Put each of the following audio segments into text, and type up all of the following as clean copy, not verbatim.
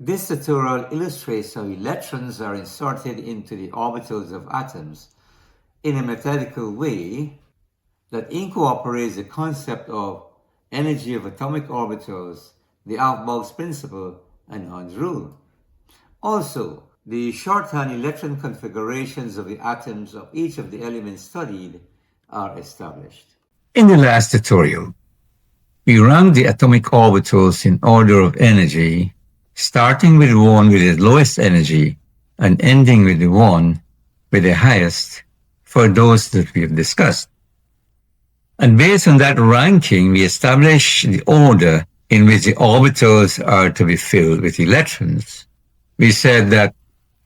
This tutorial illustrates how electrons are inserted into the orbitals of atoms in a methodical way that incorporates the concept of energy of atomic orbitals, the Aufbau's principle, and Hund's rule. Also, the shorthand electron configurations of the atoms of each of the elements studied are established. In the last tutorial, we ranked the atomic orbitals in order of energy, starting with the one with the lowest energy and ending with the one with the highest for those that we have discussed. And based on that ranking, we established the order in which the orbitals are to be filled with electrons. We said that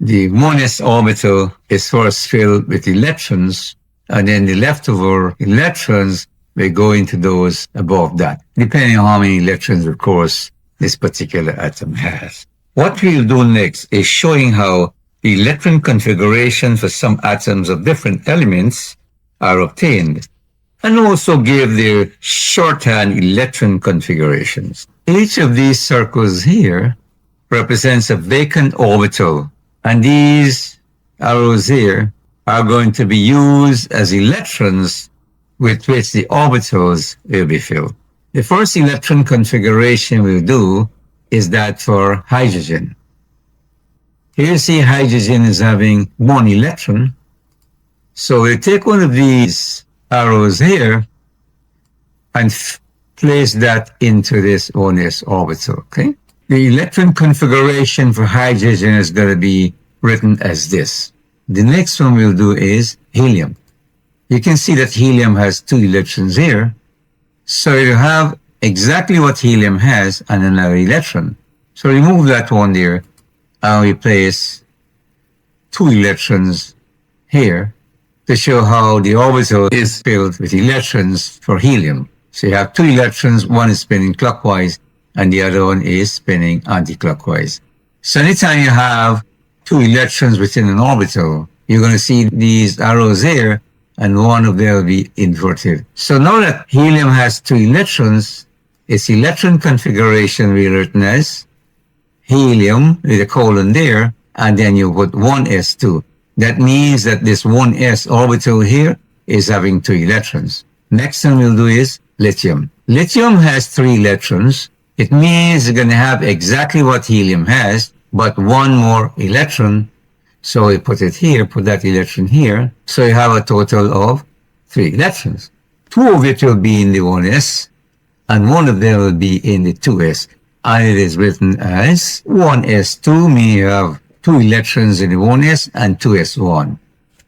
the 1s orbital is first filled with electrons, and then the leftover electrons will go into those above that, depending on how many electrons, of course, this particular atom has. What we'll do next is showing how the electron configuration for some atoms of different elements are obtained, and also give their shorthand electron configurations. Each of these circles here represents a vacant orbital, and these arrows here are going to be used as electrons with which the orbitals will be filled. The first electron configuration we'll do is that for hydrogen. Here you see hydrogen is having one electron. So we'll take one of these arrows here and place that into this 1s orbital, okay? The electron configuration for hydrogen is going to be written as this. The next one we'll do is helium. You can see that helium has 2 electrons here. So you have exactly what helium has and another electron. So remove that one there and we place 2 electrons here to show how the orbital is filled with electrons for helium. So you have 2 electrons, one is spinning clockwise and the other one is spinning anti-clockwise. So anytime you have 2 electrons within an orbital, you're going to see these arrows here and one of them will be inverted. So now that helium has 2 electrons, its electron configuration will be written as helium with a colon there, and then you put 1s2. That means that this 1s orbital here is having 2 electrons. Next thing we'll do is lithium. Lithium has 3 electrons. It means it's going to have exactly what helium has, but 1 more electron. So we put it here, put that electron here. So you have a total of 3 electrons. 2 of it will be in the 1s, and 1 of them will be in the 2s. And it is written as 1s2, meaning you have 2 electrons in the 1s and 2s1.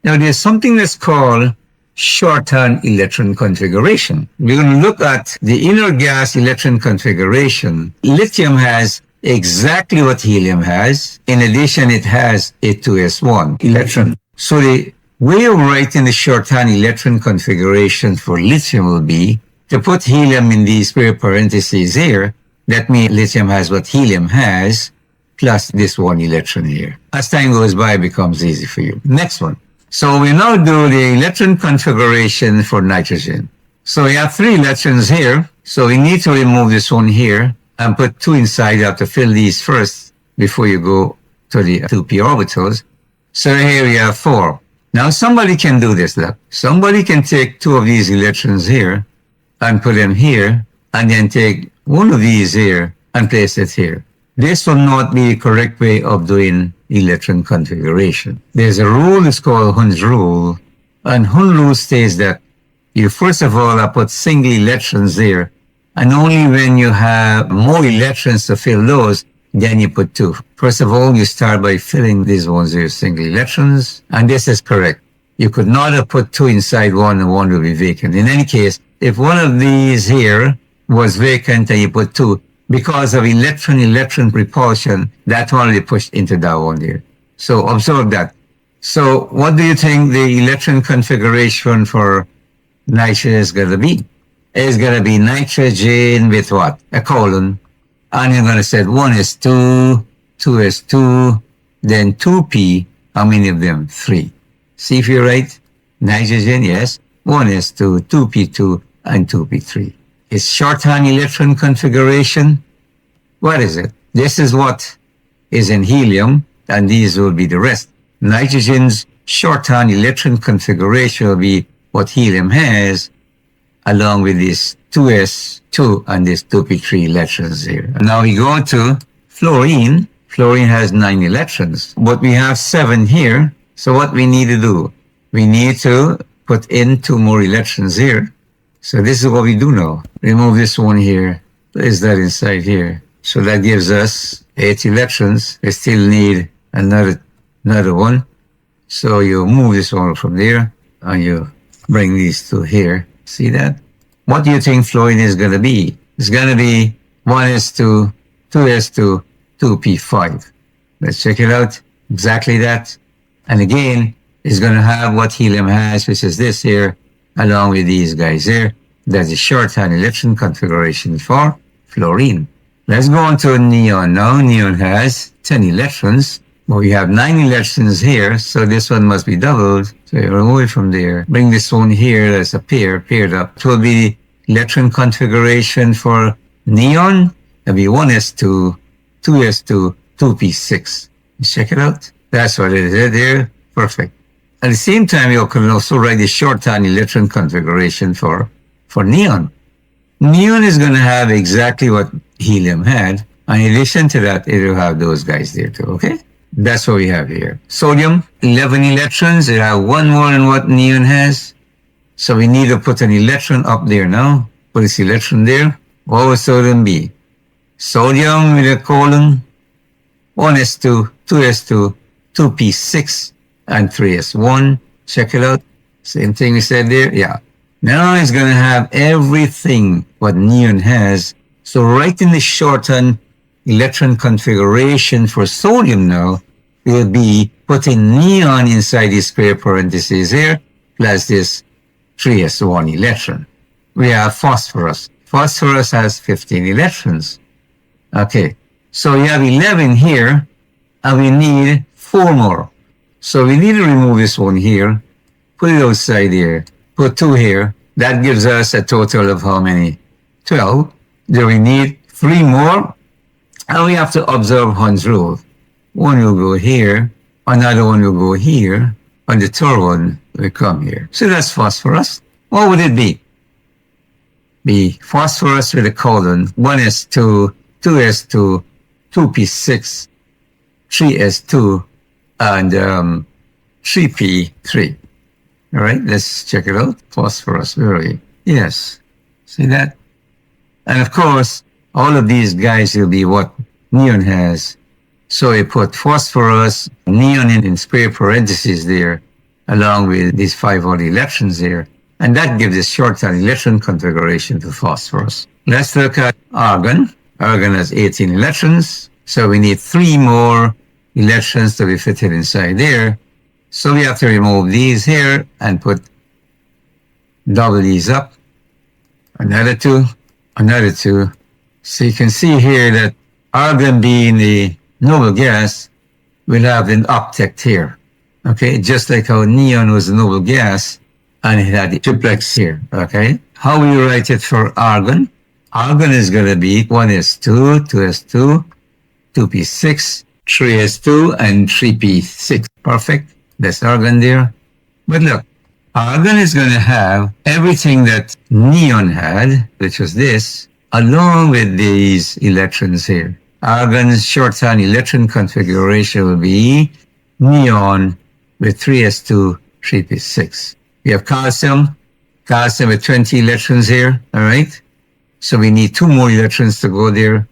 Now there's something that's called shorthand electron configuration. We're going to look at the inner gas electron configuration. Lithium has exactly what helium has. In addition, it has a 2s1 electron. So the way of writing the shorthand electron configuration for lithium will be to put helium in these square parentheses here. That means lithium has what helium has, plus this 1 electron here. As time goes by, it becomes easy for you. Next one. So we now do the electron configuration for nitrogen. So we have 3 electrons here. So we need to remove this one here and put 2 inside. You have to fill these first before you go to the 2p orbitals. So here we have 4. Now somebody can do this. Look. Somebody can take 2 of these electrons here and put them here, and then take 1 of these here and place it here. This will not be the correct way of doing electron configuration. There's a rule, it's called Hund's rule, and Hund's rule states that you first of all put single electrons there, and only when you have more electrons to fill those, then you put 2. First of all, you start by filling these ones here, single electrons, and this is correct. You could not have put 2 inside 1 and 1 will be vacant. In any case, if one of these here was vacant and you put 2, because of electron-electron repulsion, that one will be pushed into that one there. So observe that. So what do you think the electron configuration for nitrogen is going to be? It's going to be nitrogen with what? A colon. And you're going to say 1s2, 2s2, then 2p. How many of them? 3. See if you're right. Nitrogen, yes. 1s2, 2p2, and 2p3. It's shorthand electron configuration. What is it? This is what is in helium, and these will be the rest. Nitrogen's shorthand electron configuration will be what helium has, along with this 2s2 and this 2p3 electrons here. Now we go to fluorine. Fluorine has 9 electrons, but we have 7 here. So what we need to do? We need to put in 2 more electrons here. So this is what we do now. Remove this one here. Place that inside here. So that gives us 8 electrons. We still need another one. So you move this one from there and you bring these 2 here. See that? What do you think fluorine is going to be? It's going to be 1s2, 2s2, 2p5. Let's check it out. Exactly that. And again, it's going to have what helium has, which is this here, along with these guys here. That's the shorthand electron configuration for fluorine. Let's go on to neon now. Neon has 10 electrons, but we have 9 electrons here, so this one must be doubled. So you remove it from there. Bring this one here as a paired up. It will be the electron configuration for neon. It'll be 1s2, 2s2, 2p6. Let's check it out. That's what it is there. Perfect. At the same time, you can also write the shorthand electron configuration for neon. Neon is going to have exactly what helium had. And in addition to that, it will have those guys there too, okay? That's what we have here. Sodium, 11 electrons. It has 1 more than what neon has. So we need to put an electron up there now. Put this electron there. What will sodium be? Sodium with a colon, 1s2, 2s2, 2p6, and 3s1. Check it out. Same thing we said there. Yeah. Now it's going to have everything what neon has. So right in the shorthand electron configuration for sodium now, will be putting neon inside the square parentheses here, plus this 3s1 electron. We have phosphorus. Phosphorus has 15 electrons. Okay. So we have 11 here, and we need 4 more. So we need to remove this one here, put it outside here, put 2 here. That gives us a total of how many? 12. Then we need 3 more, and we have to observe Hund's rule. One will go here, another one will go here, and the third one will come here. So that's phosphorus. What would it be? Be phosphorus with a colon, 1s2, 2s2, 2p6, 3s2, and 3p3. All right, let's check it out. Phosphorus, where are we? Yes, see that? And of course, all of these guys will be what neon has. So we put phosphorus, neon in square parentheses there, along with these 5 other electrons there. And that gives a shorthand electron configuration for phosphorus. Let's look at argon. Argon has 18 electrons. So we need 3 more electrons to be fitted inside there. So we have to remove these here and put double these up. Another 2, another 2. So you can see here that argon being the noble gas will have an octet here. Okay, just like how neon was a noble gas and it had the triplex here. Okay, how we write it for argon? Argon is going to be 1s2, 2s2, 2p6, 3s2, and 3p6. Perfect. That's argon there. But look, argon is going to have everything that neon had, which was this, along with these electrons here. Argon's shorthand electron configuration will be neon with 3s2, 3p6. We have calcium with 20 electrons here, all right? So we need 2 more electrons to go there.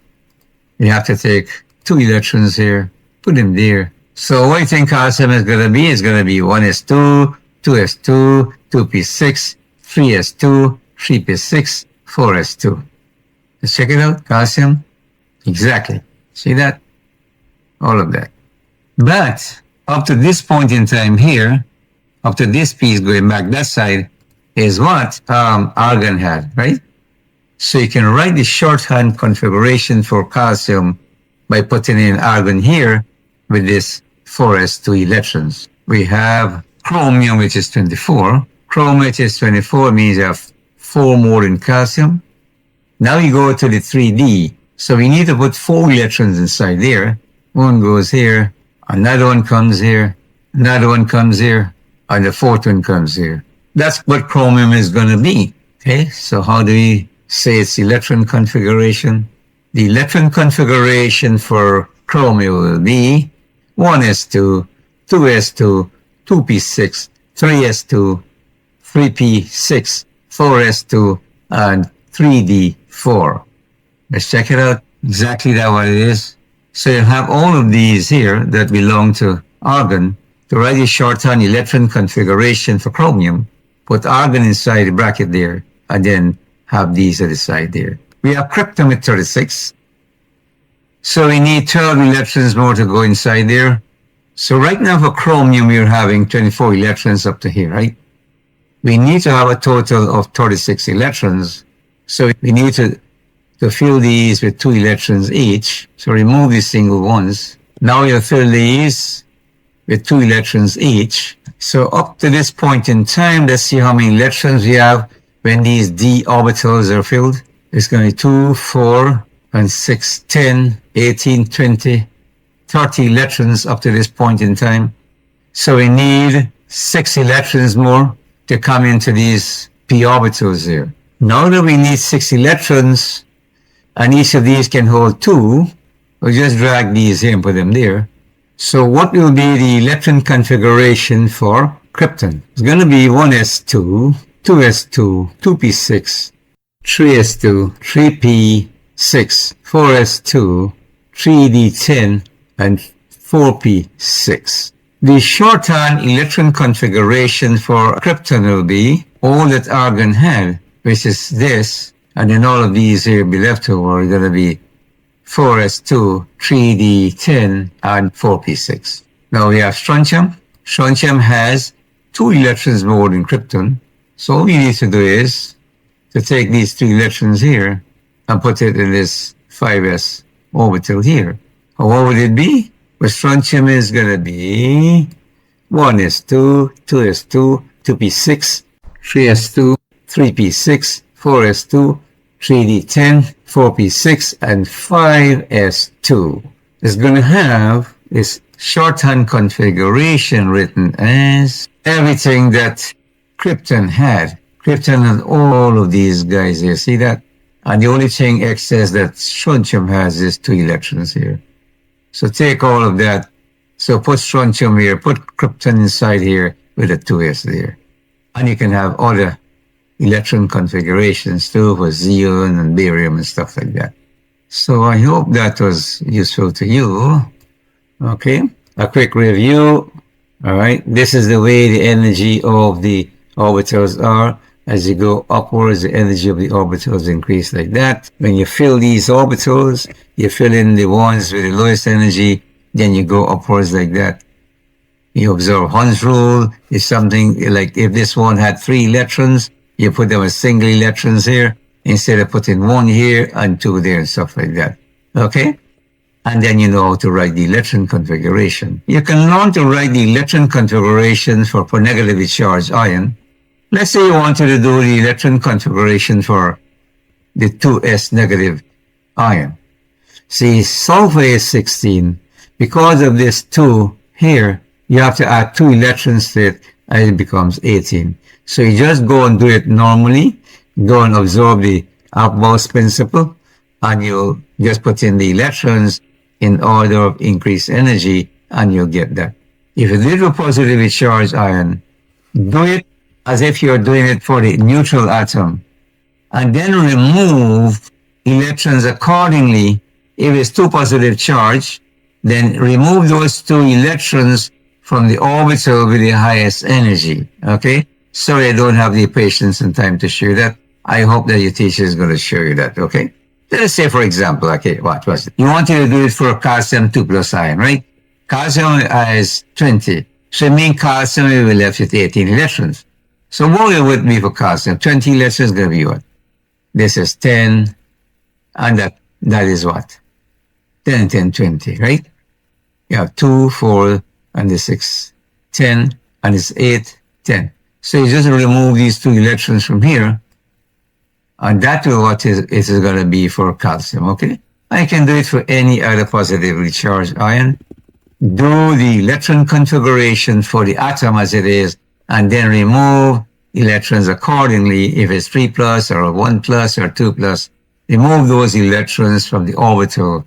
We have to take 2 electrons here, put them there. So what do you think calcium is going to be? It's going to be 1s2, 2s2, 2p6, 3s2, 3p6, 4s2. Let's check it out. Calcium. Exactly. See that? All of that. But up to this point in time here, up to this piece going back that side, is what argon had, right? So you can write the shorthand configuration for calcium by putting in argon here with this 4s2 electrons. We have chromium, which is 24. Chromium, which is 24, means you have 4 more in calcium. Now we go to the 3D. So we need to put 4 electrons inside there. One goes here, another one comes here, another one comes here, and the fourth one comes here. That's what chromium is going to be. Okay, so how do we say it's electron configuration? The electron configuration for chromium will be 1s2, 2s2, 2p6, 3s2, 3p6, 4s2, and 3d4. Let's check it out. Exactly that what it is. So you have all of these here that belong to argon. To write a shorthand electron configuration for chromium, put argon inside the bracket there, and then have these at the side there. We have krypton with 36. So we need 12 electrons more to go inside there. So right now for chromium, we're having 24 electrons up to here, right? We need to have a total of 36 electrons. So we need to fill these with 2 electrons each. So remove these single ones. Now you'll fill these with 2 electrons each. So up to this point in time, let's see how many electrons we have when these d orbitals are filled. It's going to be 2, 4, and 6, 10, 18, 20, 30 electrons up to this point in time. So we need 6 electrons more to come into these p orbitals here. Now that we need 6 electrons, and each of these can hold 2, we'll just drag these here and put them there. So what will be the electron configuration for krypton? It's going to be 1s2, 2s2, 2p6, 3s2, 3p6, 4s2, 3d10, and 4p6. The shorthand electron configuration for krypton will be all that argon had, which is this, and then all of these here will be left over, are going to be 4s2, 3d10, and 4p6. Now we have strontium. Strontium has 2 electrons more than krypton. So all we need to do is to take these 2 electrons here and put it in this 5s orbital here. What would it be? Well, strontium is going to be 1s2, 2s2, 2p6, 3s2, 3p6, 4s2, 3d10, 4p6, and 5s2. It's going to have this shorthand configuration written as everything that krypton had. Krypton had all of these guys here. See that? And the only thing excess that strontium has is 2 electrons here. So take all of that. So put strontium here, put krypton inside here with a 2s there. And you can have other electron configurations too for xenon and barium and stuff like that. So I hope that was useful to you. Okay, a quick review. All right, this is the way the energy of the orbitals are. As you go upwards, the energy of the orbitals increase like that. When you fill these orbitals, you fill in the ones with the lowest energy, then you go upwards like that. You observe Hund's rule. If something like if this one had 3 electrons, you put them as single electrons here instead of putting 1 here and 2 there and stuff like that. Okay? And then you know how to write the electron configuration. You can learn to write the electron configuration for negatively charged ion. Let's say you wanted to do the electron configuration for the 2s negative ion. See, sulfur is 16. Because of this 2 here, you have to add 2 electrons to it and it becomes 18. So you just go and do it normally, go and absorb the Aufbau principle, and you'll just put in the electrons in order of increased energy, and you'll get that. If you did a positively charged ion, do it as if you're doing it for the neutral atom, and then remove electrons accordingly. If it's 2 positive charge, then remove those 2 electrons from the orbital with the highest energy, okay? Sorry, I don't have the patience and time to show that. I hope that your teacher is going to show you that, okay? Let's say, for example, okay, what was it? You wanted to do it for calcium 2 plus ion, right? Calcium is 20. So it means calcium will be left with 18 electrons. So what would be for calcium? 20 electrons is going to be what? This is 10, and that is what? 10, 10, 20, right? You have 2, 4, and the 6, 10, and it's 8, 10. So you just remove these 2 electrons from here, and that is what it is going to be for calcium, okay? I can do it for any other positively charged ion. Do the electron configuration for the atom as it is, and then remove electrons accordingly. If it's 3 plus or 1 plus or 2 plus, remove those electrons from the orbital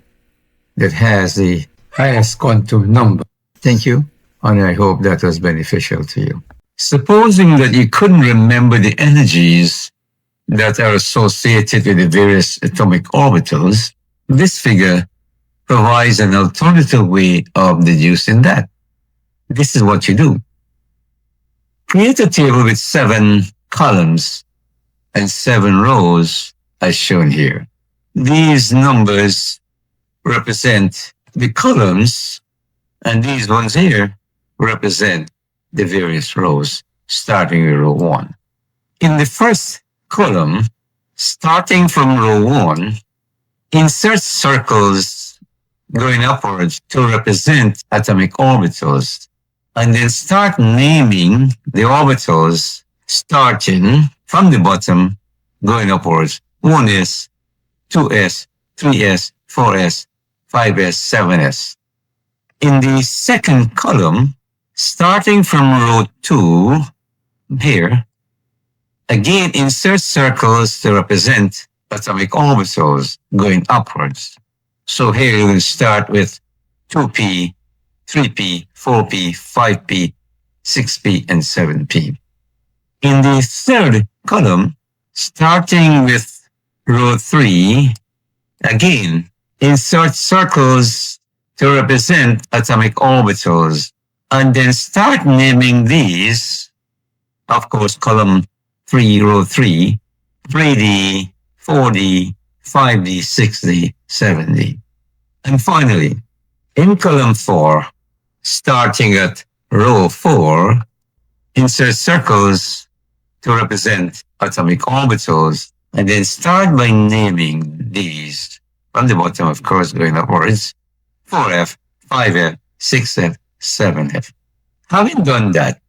that has the highest quantum number. Thank you, and I hope that was beneficial to you. Supposing that you couldn't remember the energies that are associated with the various atomic orbitals, this figure provides an alternative way of deducing that. This is what you do. Create a table with 7 columns and 7 rows as shown here. These numbers represent the columns, and these ones here represent the various rows, starting with row 1. In the first column, starting from row 1, insert circles going upwards to represent atomic orbitals, and then start naming the orbitals starting from the bottom going upwards. 1s, 2s, 3s, 4s, 5s, 7s. In the second column, starting from row 2 here, again insert circles to represent atomic orbitals going upwards. So here you will start with 2p, 3p, 4p, 5p, 6p, and 7p. In the third column, starting with row 3, again, insert circles to represent atomic orbitals, and then start naming these, of course, column 3, row 3, 3d, 4d, 5d, 6d, 7d. And finally, in column 4, starting at row 4, insert circles to represent atomic orbitals, and then start by naming these from the bottom, of course, going upwards, 4f, 5f, 6f, 7f. Having done that,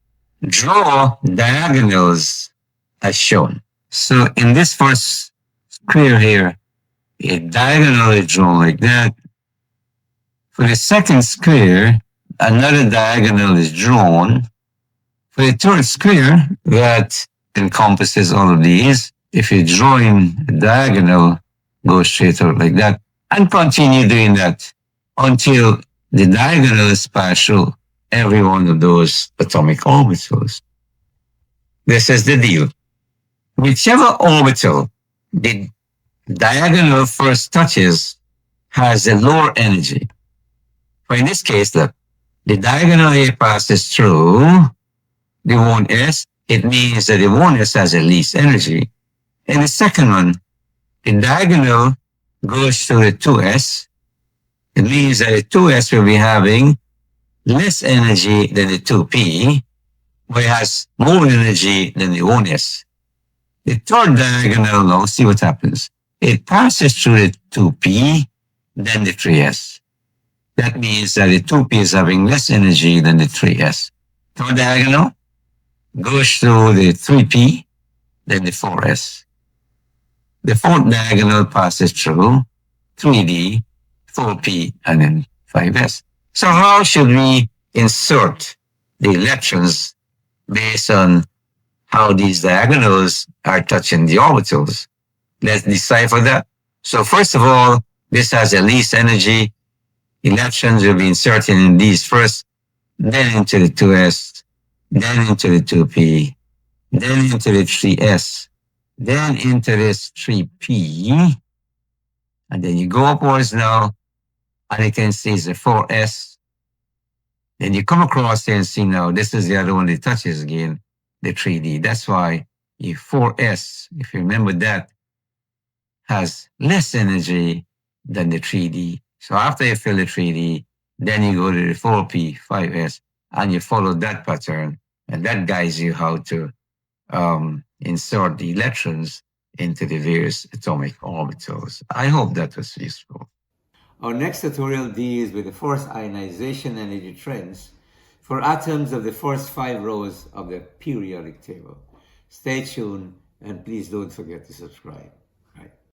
draw diagonals as shown. So in this first square here, a diagonal is drawn like that. For the second square, another diagonal is drawn. For the third square, that encompasses all of these. If you're drawing a diagonal, go straight out like that, and continue doing that until the diagonals pass through every one of those atomic orbitals. This is the deal. Whichever orbital the diagonal first touches has a lower energy. For in this case, look, the diagonal here passes through the 1s. It means that the 1s has the least energy. In the second one, the diagonal goes to the 2s. It means that the 2s will be having less energy than the 2p, but it has more energy than the 1s. The third diagonal, now see what happens. It passes through the 2p, then the 3s. That means that the 2p is having less energy than the 3s. Third diagonal goes through the 3p, then the 4s. The fourth diagonal passes through 3d, 4p, and then 5s. So how should we insert the electrons based on how these diagonals are touching the orbitals? Let's decipher that. So first of all, this has the least energy. Electrons will be inserted in these first, then into the 2s, then into the 2p, then into the 3s, then into this 3p, and then you go upwards now, and you can see it's the 4s. Then you come across here and see now, this is the other one that touches again, the 3d. That's why your 4s, if you remember that, has less energy than the 3d. So after you fill the 3d, then you go to the 4p, 5s, and you follow that pattern, and that guides you how to insert the electrons into the various atomic orbitals. I hope that was useful. Our next tutorial deals with the force ionization energy trends for atoms of the first 5 rows of the periodic table. Stay tuned, and please don't forget to subscribe.